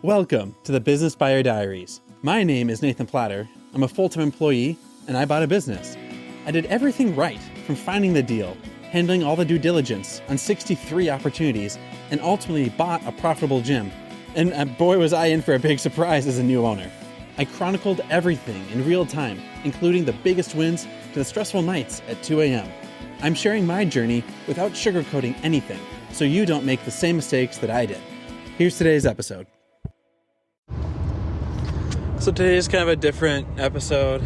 Welcome to the Business Buyer Diaries. My name is Nathan Platter. I'm a full-time employee, and I bought a business. I did everything right, from finding the deal, handling all the due diligence on 63 opportunities, and ultimately bought a profitable gym. And boy was I in for a big surprise as a new owner. I chronicled everything in real time, including the biggest wins to the stressful nights at 2 a.m. I'm sharing my journey without sugarcoating anything, so you don't make the same mistakes that I did. Here's today's episode. So today is kind of a different episode.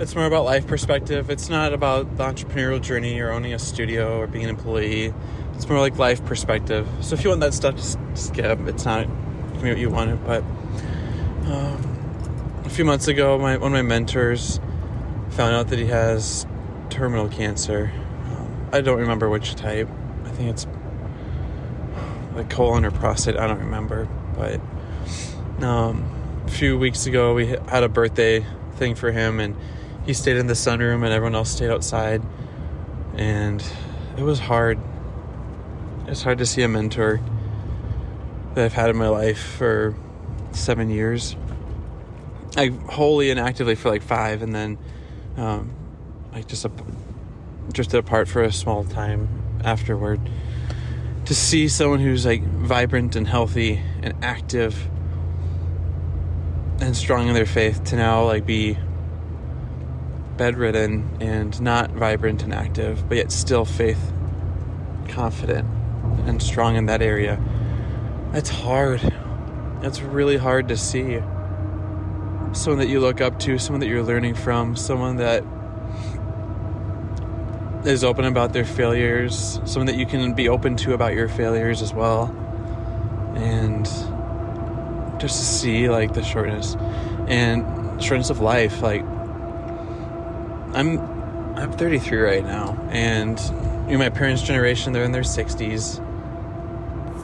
It's more about life perspective. It's not about the entrepreneurial journey or owning a studio or being an employee. It's more like life perspective. So if you want that stuff to skip, it's not going to be what you wanted. But a few months ago, one of my mentors found out that he has terminal cancer. I don't remember which type. I think it's like colon or prostate. I don't remember. But a few weeks ago, we had a birthday thing for him, and he stayed in the sunroom and everyone else stayed outside. And it was hard. It's hard to see a mentor that I've had in my life for 7 years. I wholly and actively for like 5, and then I just drifted apart for a small time afterward. To see someone who's like vibrant and healthy and active and strong in their faith to now like be bedridden and not vibrant and active, but yet still faith confident and strong in that area. That's hard. That's really hard to see. Someone that you look up to, someone that you're learning from, someone that is open about their failures, someone that you can be open to about your failures as well. And just to see like the shortness of life. Like I'm 33 right now, and my parents' generation, they're in their 60s,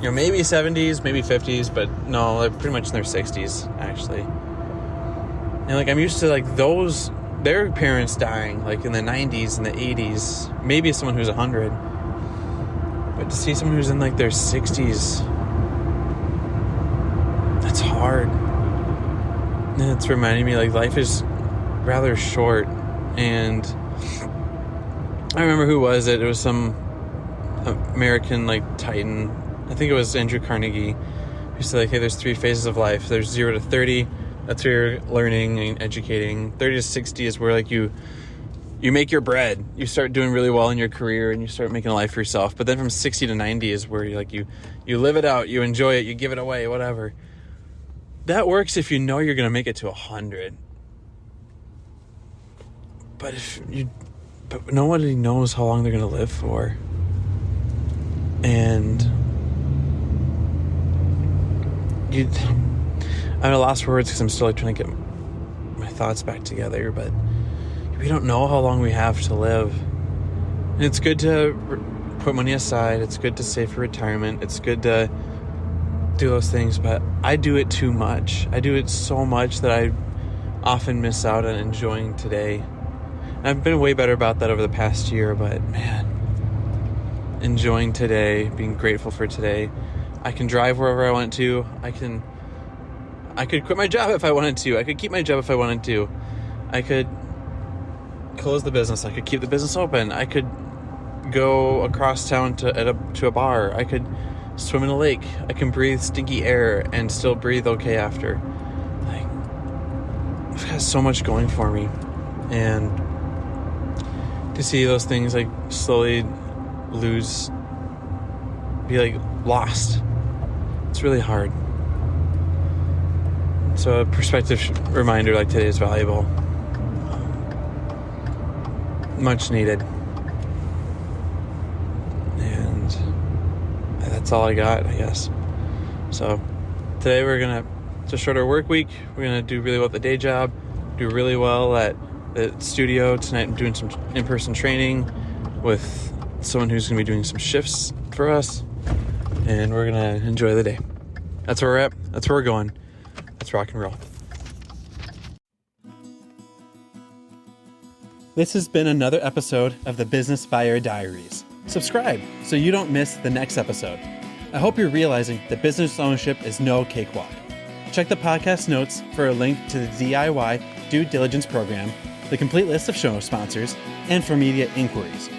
maybe 70s, maybe 50s, but no, they're pretty much in their 60s actually. And like I'm used to like their parents dying like in the 90s and the 80s, maybe someone who's 100, but to see someone who's in like their 60s, that's hard. And it's reminding me like life is rather short. And I remember who was it? It was some American like titan. I think it was Andrew Carnegie, who said like, hey, there's 3 phases of life. There's 0 to 30. That's where you're learning and educating. 30 to 60 is where like you make your bread. You start doing really well in your career and you start making a life for yourself. But then from 60 to 90 is where you live it out, you enjoy it, you give it away, whatever. That works if you know you're going to make it to 100. But but nobody knows how long they're going to live for. And I'm at a lost for words because I'm still like trying to get my thoughts back together, but we don't know how long we have to live. And it's good to put money aside. It's good to save for retirement. It's good to do those things, but I do it too much. I do it so much that I often miss out on enjoying today. And I've been way better about that over the past year, but man, enjoying today, being grateful for today. I can drive wherever I want to. I could quit my job if I wanted to. I could keep my job if I wanted to. I could close the business. I could keep the business open. I could go across town to a bar. I could swim in a lake. I can breathe stinky air and still breathe okay after. Like, I've got so much going for me. And to see those things like slowly be like lost, it's really hard. So a perspective reminder like today is valuable. Much needed. And that's all I got, I guess. So today it's a shorter work week. We're going to do really well at the day job, do really well at the studio. Tonight I'm doing some in-person training with someone who's going to be doing some shifts for us. And we're going to enjoy the day. That's where we're at. That's where we're going. Let's rock and roll. This has been another episode of the Business Buyer Diaries. Subscribe so you don't miss the next episode. I hope you're realizing that business ownership is no cakewalk. Check the podcast notes for a link to the DIY Due Diligence Program, the complete list of show sponsors, and for media inquiries.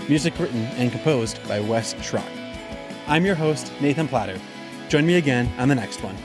Music written and composed by Wes Schrock. I'm your host, Nathan Platter. Join me again on the next one.